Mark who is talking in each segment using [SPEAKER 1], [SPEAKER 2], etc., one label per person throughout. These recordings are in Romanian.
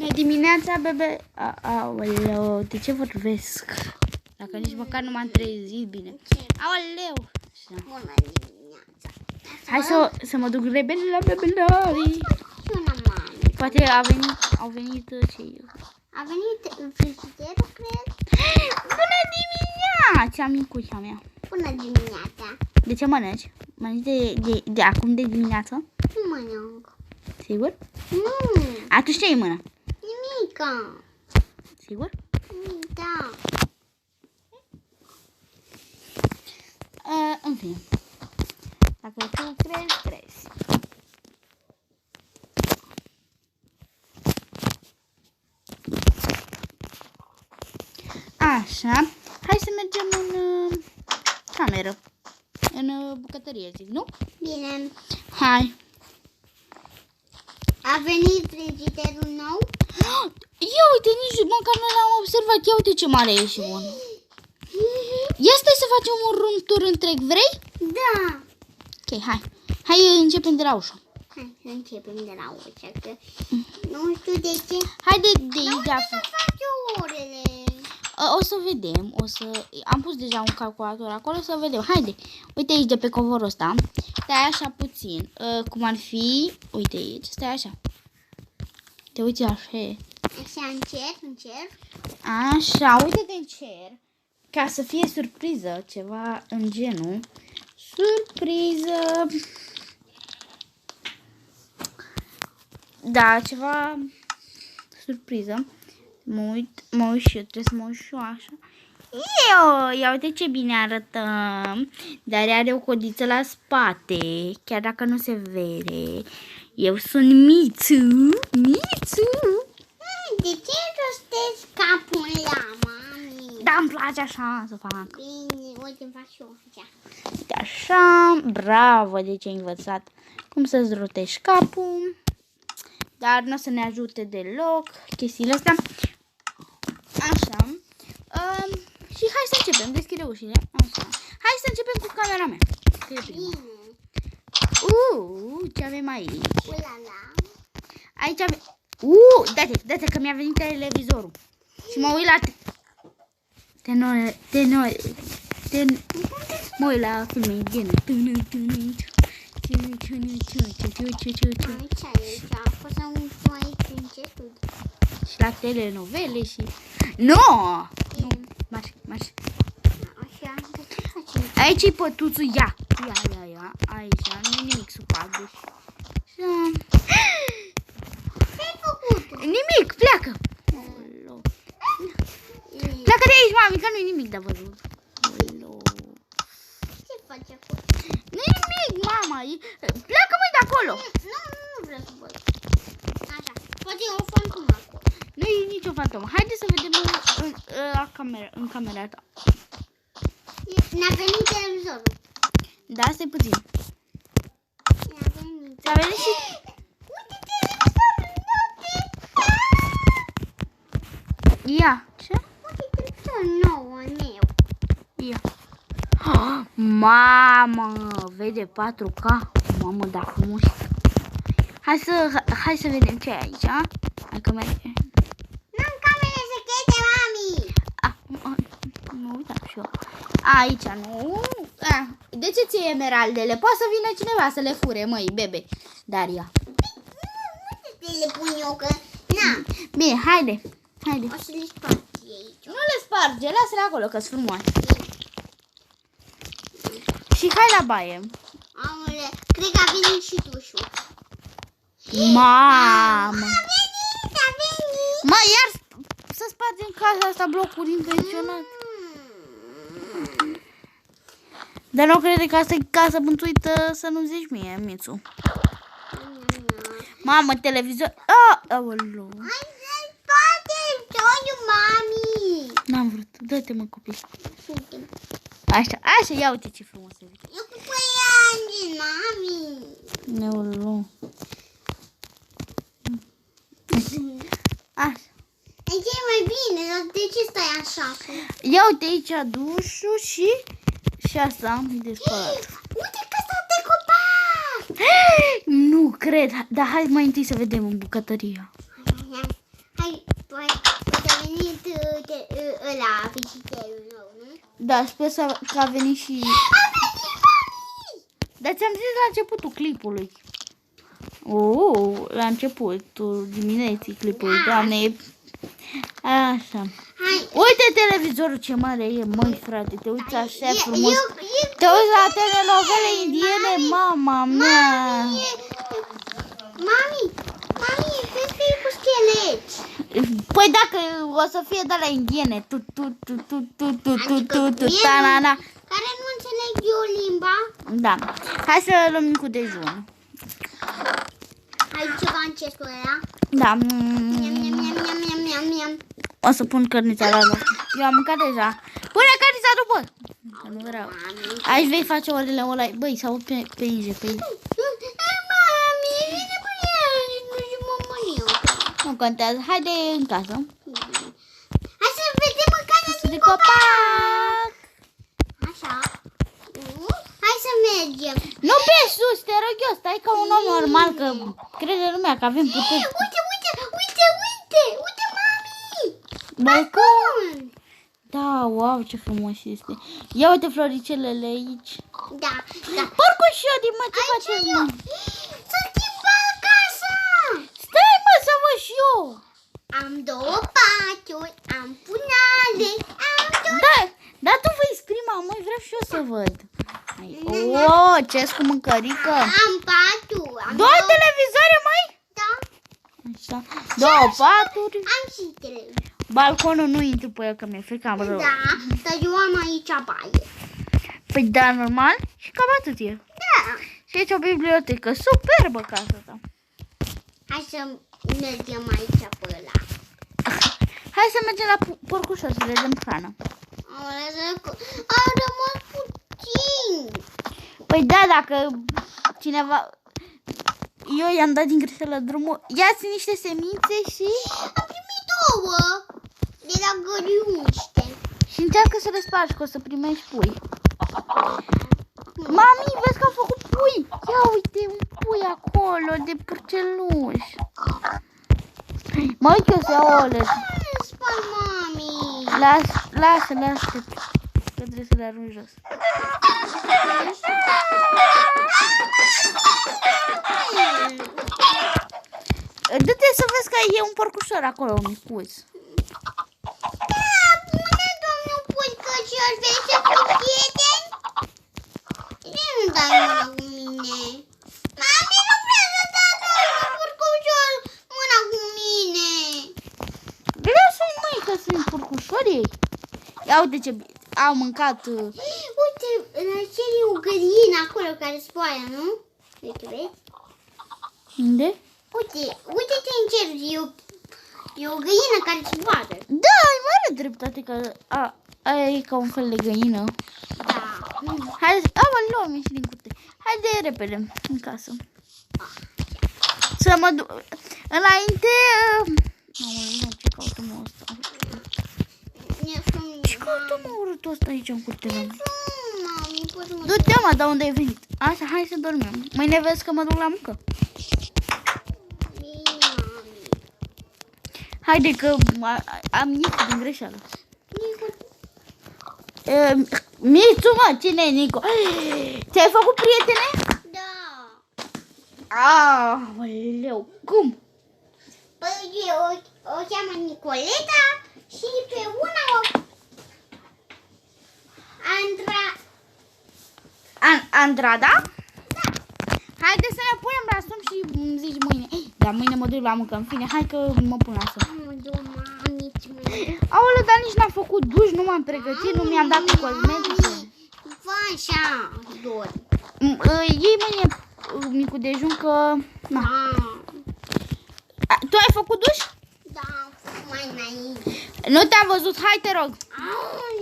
[SPEAKER 1] Dimineața, bebe... Aoleu, de ce vorbesc? Dacă nici măcar nu m-am trezit bine. Aoleu!
[SPEAKER 2] Bună dimineața.
[SPEAKER 1] Hai să mă duc repede la bebelari. Poate au venit cei...
[SPEAKER 2] A venit frigiderul, cred?
[SPEAKER 1] Bună dimineața, micuța mea.
[SPEAKER 2] Bună dimineața.
[SPEAKER 1] De ce mănânci? Mănânci de acum de dimineață?
[SPEAKER 2] Nu mănânc.
[SPEAKER 1] Sigur?
[SPEAKER 2] Nu.
[SPEAKER 1] Atunci ce-i în mână?
[SPEAKER 2] Nimica.
[SPEAKER 1] Sigur?
[SPEAKER 2] Da.
[SPEAKER 1] În fine. Dacă tu crezi. Așa. Hai să mergem în cameră. În bucătărie, zic, nu?
[SPEAKER 2] Bine.
[SPEAKER 1] Hai.
[SPEAKER 2] A venit frigiderul nou?
[SPEAKER 1] Ia uite, nici măcar nu l-am observat. Ia uite ce mare e și bun. Ia stai să facem un room tour întreg, vrei?
[SPEAKER 2] Da.
[SPEAKER 1] Ok, hai. Hai, începem de la ușă.
[SPEAKER 2] Hai să începem de la ușă, că nu știu de ce.
[SPEAKER 1] Haide de
[SPEAKER 2] Dar
[SPEAKER 1] aici.
[SPEAKER 2] unde să faci orele?
[SPEAKER 1] O să vedem. Am pus deja un calculator acolo, să vedem. Haide. Uite aici de pe covorul ăsta. Stai așa puțin. Cum ar fi... Uite aici. Stai așa. Te uiți așa.
[SPEAKER 2] Așa, încerc.
[SPEAKER 1] Așa, uite-te în cer. Ca să fie surpriză, ceva în genul. Surpriză. Da, ceva surpriză. Mă uit și eu, trebuie să mă uit și eu așa. Ia uite ce bine arătăm. Dar are o codiță la spate, chiar dacă nu se vede. Eu sunt Mițu.
[SPEAKER 2] De ce rostezi capul la mami?
[SPEAKER 1] Da, îmi place așa să fac.
[SPEAKER 2] Bine, uite, fac și eu așa.
[SPEAKER 1] Uite așa, bravo, de ce ai învățat cum să-ți rotești capul. Dar nu o să ne ajute deloc chestiile astea. Așa. Și hai să începem. Deschide ușile. Așa. Hai să începem cu camera mea.
[SPEAKER 2] Bine.
[SPEAKER 1] Ce avem aici?
[SPEAKER 2] Ulala.
[SPEAKER 1] Aici avem... date că mi-a venit televizorul. Și mă uit la... Mă uit la filme din...
[SPEAKER 2] Aici, poți să umplu aici încetul.
[SPEAKER 1] Și la telenovele și... Nu! Marș.
[SPEAKER 2] Așa, de ce facem?
[SPEAKER 1] Aici e pătuțul, ia. Aici, nu e nimic sub pat.
[SPEAKER 2] Ce-ai făcut?
[SPEAKER 1] Nimic, pleacă. Pleacă de aici, mami, că nu e nimic de văzut.
[SPEAKER 2] Ce faci acolo?
[SPEAKER 1] Nu e nimic, mama. Pleacă, măi, de acolo.
[SPEAKER 2] Nu vreau să văd. Așa, poate e o fantomă acolo.
[SPEAKER 1] Nu e nicio fantomă. Haide să vedem în camera ta.
[SPEAKER 2] Ne-a venit televizorul.
[SPEAKER 1] Da, stai puțin.
[SPEAKER 2] Ne-a venit.
[SPEAKER 1] S-a venit și...
[SPEAKER 2] Uite televizorul,
[SPEAKER 1] Ia. Ce?
[SPEAKER 2] uite televizorul nou al meu.
[SPEAKER 1] Ia. Mamă, vede 4K. Mamă, da frumos. Hai să vedem ce e aici. Hai că merge.
[SPEAKER 2] N-am camere secrete, mami.
[SPEAKER 1] Mă uitam și eu. Aici nu. De ce ți-e emeraldele? Poate să vină cineva să le fure, măi, bebe. Daria.
[SPEAKER 2] Nu le pun eu, că n-am.
[SPEAKER 1] Bine, haide.
[SPEAKER 2] O să le spargi aici.
[SPEAKER 1] Nu le sparge, lasă-le acolo, că-s frumoase. Și hai la baie.
[SPEAKER 2] Aole, cred că a venit și dușul.
[SPEAKER 1] Mamă.
[SPEAKER 2] A venit.
[SPEAKER 1] Mă, iar să spargem casa asta blocuri intenționat. Dar nu crede că asta e casa bântuită, să nu zici mie, Mițu. Mamă, televizor. Aoleu.
[SPEAKER 2] Hai să spargem toiul, mami.
[SPEAKER 1] N-am vrut. Dă-te, mă, copil. Așa, ia uite ce frumos e.
[SPEAKER 2] Eu cu păianjii, mami.
[SPEAKER 1] Neulu. Așa.
[SPEAKER 2] E ce mai bine, dar de ce stai așa?
[SPEAKER 1] Ia uite aici dușul și asta de spălat.
[SPEAKER 2] Uite că s-a decopat.
[SPEAKER 1] Nu cred, dar hai mai întâi să vedem în bucătăria.
[SPEAKER 2] Hai ăla fișierul nou, nu?
[SPEAKER 1] Da, sper că a venit și...
[SPEAKER 2] A venit mami!
[SPEAKER 1] Dar ți-am zis la începutul clipului. La începutul dimineții clipului, Doamne. Așa.
[SPEAKER 2] Hai.
[SPEAKER 1] Uite televizorul ce mare e, măi frate, te uiți așa frumos.
[SPEAKER 2] Eu
[SPEAKER 1] Te uiți la telenovele indiene, mama mea.
[SPEAKER 2] Mami, vezi că e cu scheleți.
[SPEAKER 1] Păi dacă o să fie de la indiene, ta-na-na.
[SPEAKER 2] Care nu înțeleg eu limba.
[SPEAKER 1] Da, hai să luăm micul dejun.
[SPEAKER 2] Ai ceva în cestul ăla?
[SPEAKER 1] Da,
[SPEAKER 2] Miam.
[SPEAKER 1] o să pun cărnița la loc. Eu am mâncat deja. Pune cărnița după. Că nu vreau. Aici vei face orele ăla. Băi, sau pe aici, pe aici.
[SPEAKER 2] Mami, vine cu ea. Nu știu mămăniu.
[SPEAKER 1] Nu contează. Haide în casă.
[SPEAKER 2] Hai să vedem mâncarea
[SPEAKER 1] De
[SPEAKER 2] din
[SPEAKER 1] copac.
[SPEAKER 2] Așa. Hai să mergem.
[SPEAKER 1] Nu pe sus, te rog eu. Stai ca un om normal, că crede lumea că avem puteri.
[SPEAKER 2] Uite, mami.
[SPEAKER 1] Balcon. Da, wow, ce frumos este. Ia uite floricelele aici.
[SPEAKER 2] Da.
[SPEAKER 1] Porcul și eu din mă, ce faceți, mă?
[SPEAKER 2] Să schimbăm casa.
[SPEAKER 1] Stai, mă, să văd și eu.
[SPEAKER 2] Am 2 paturi, am punale, am
[SPEAKER 1] Da, dar tu vei prima, măi, vreau și eu să văd. Ce cu mâncărică.
[SPEAKER 2] Am 4.
[SPEAKER 1] Două televizoare, măi?
[SPEAKER 2] Da.
[SPEAKER 1] Așa. 2 paturi.
[SPEAKER 2] Am și televizor.
[SPEAKER 1] Balconul nu intru pe el, că mi-e frică, am rău.
[SPEAKER 2] Da, dar eu am aici baie.
[SPEAKER 1] Păi da, normal. Și cam atât e.
[SPEAKER 2] Da.
[SPEAKER 1] Și aici o bibliotecă. Superbă casa ta.
[SPEAKER 2] Hai să mergem aici pe ăla.
[SPEAKER 1] Hai să mergem la porcușor să le dăm hrană.
[SPEAKER 2] A rămas puțin.
[SPEAKER 1] Păi da, dacă cineva... Eu i-am dat din greșeală drumul. Ia-ți niște semințe și...
[SPEAKER 2] Am primit 2 de la găriuște.
[SPEAKER 1] Și încearcă să le spargi, că o să primești pui. Mami, vezi că am făcut pui. Ia uite, un pui acolo de purceluș. Mă uit eu să iau ouăle.
[SPEAKER 2] Spal, mami.
[SPEAKER 1] Lasă, că trebuie să le arunci jos. Du-te să vezi că e un porcușor acolo, un micuț.
[SPEAKER 2] Da, pune domnul Puică și aș vrea să fiu prieteni. De nu dai mâna cu mine? Mami, nu vrea să dai domnul porcușor mâna cu mine.
[SPEAKER 1] Vreau să-i măi că sunt porcușorii. Ia uite ce au mâncat.
[SPEAKER 2] Uite, la cer e o gălină acolo care spoară, nu? Uite, vezi?
[SPEAKER 1] Unde?
[SPEAKER 2] Uite-te în cer, e o găină care zboară.
[SPEAKER 1] Da, ai mare dreptate că aia e ca un fel de găină.
[SPEAKER 2] Da.
[SPEAKER 1] Hai, luăm și din curte. Haide repede în casă. Să mă duc. Înainte... Nu, ce caută mă ăsta? Ce caută mă urâtul ăsta aici în curte?
[SPEAKER 2] Mami, poți să mă...
[SPEAKER 1] Du-te, mă, de unde ai venit? Așa, hai să dormim. Mâine vezi că mă duc la muncă. Haide că am Nicu din greșeală. Mițu, mă, cine e Nicu? Ți-ai făcut prietene?
[SPEAKER 2] Da.
[SPEAKER 1] Aoleu, cum?
[SPEAKER 2] Păi o cheamă Nicoleta și pe una o...
[SPEAKER 1] Andrada? Da. Haide să ne punem la somn și zici mâine. Dar mâine mă duc la muncă, în fine, hai că mă pun la somn. Aoleu, dar nici n-am făcut duș, nu m-am pregătit, nu mi-am dat cu cosmetice.
[SPEAKER 2] Fă așa, dor.
[SPEAKER 1] Iei mâine micul dejun că... Na. Tu ai făcut duș?
[SPEAKER 2] Da, mai înainte.
[SPEAKER 1] Nu te-am văzut, hai te rog.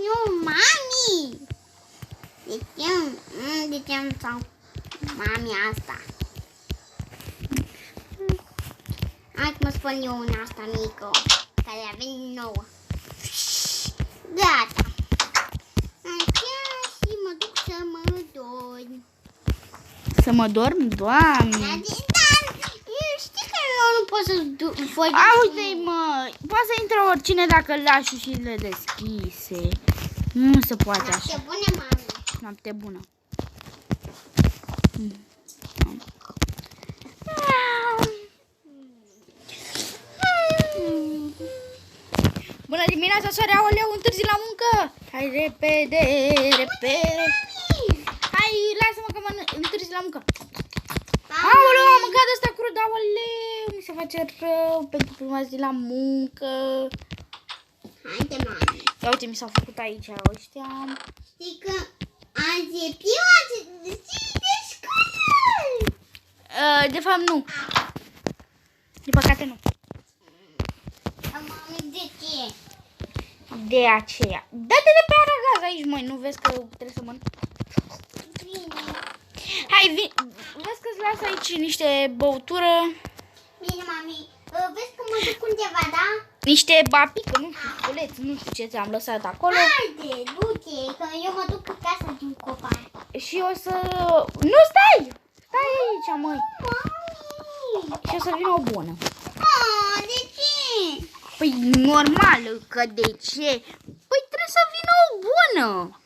[SPEAKER 2] Nu, mami. De ce am sau mami asta? Hai că mă spun eu una asta mică, care a venit nouă. Gata. Așa și mă duc să mă dorm.
[SPEAKER 1] Să mă dorm? Doamne.
[SPEAKER 2] Dar știi că eu nu pot să fac.
[SPEAKER 1] Auzi, mă, Măi, poate să intre oricine dacă lași ușile deschise. Nu se poate așa.
[SPEAKER 2] Noapte bună, mami.
[SPEAKER 1] Noapte bună. Bună dimineața, soare, aoleu, întârzi la muncă. Hai repede, repede. Hai, lasă-mă că mă întârzi la muncă. Aoleu, am mâncat ăsta crud, aoleu, mi se face rău pentru prima zi la muncă.
[SPEAKER 2] Haide, mami.
[SPEAKER 1] Ia uite, mi s-au făcut aici ăștia.
[SPEAKER 2] Știi că azi e prima zi de școală.
[SPEAKER 1] De fapt, nu. Din păcate, nu.
[SPEAKER 2] Mami, de ce?
[SPEAKER 1] De aceea. Dă-te de pe aragaz aici, măi, nu vezi că trebuie să mănânc?
[SPEAKER 2] Bine.
[SPEAKER 1] Hai, vezi că-ți las aici niște băutură,
[SPEAKER 2] Bine, mami. Vezi că mă duc undeva, da?
[SPEAKER 1] niște bapică, nu știu, sculeț, nu știu ce ți-am lăsat acolo.
[SPEAKER 2] Haide, du-te, că eu mă duc acasă din copac.
[SPEAKER 1] Și o să... Nu, stai! Stai aici, măi.
[SPEAKER 2] Mami!
[SPEAKER 1] Și o să vină o bună.
[SPEAKER 2] De ce?
[SPEAKER 1] Păi, normal că de ce? Păi trebuie să vină o bună.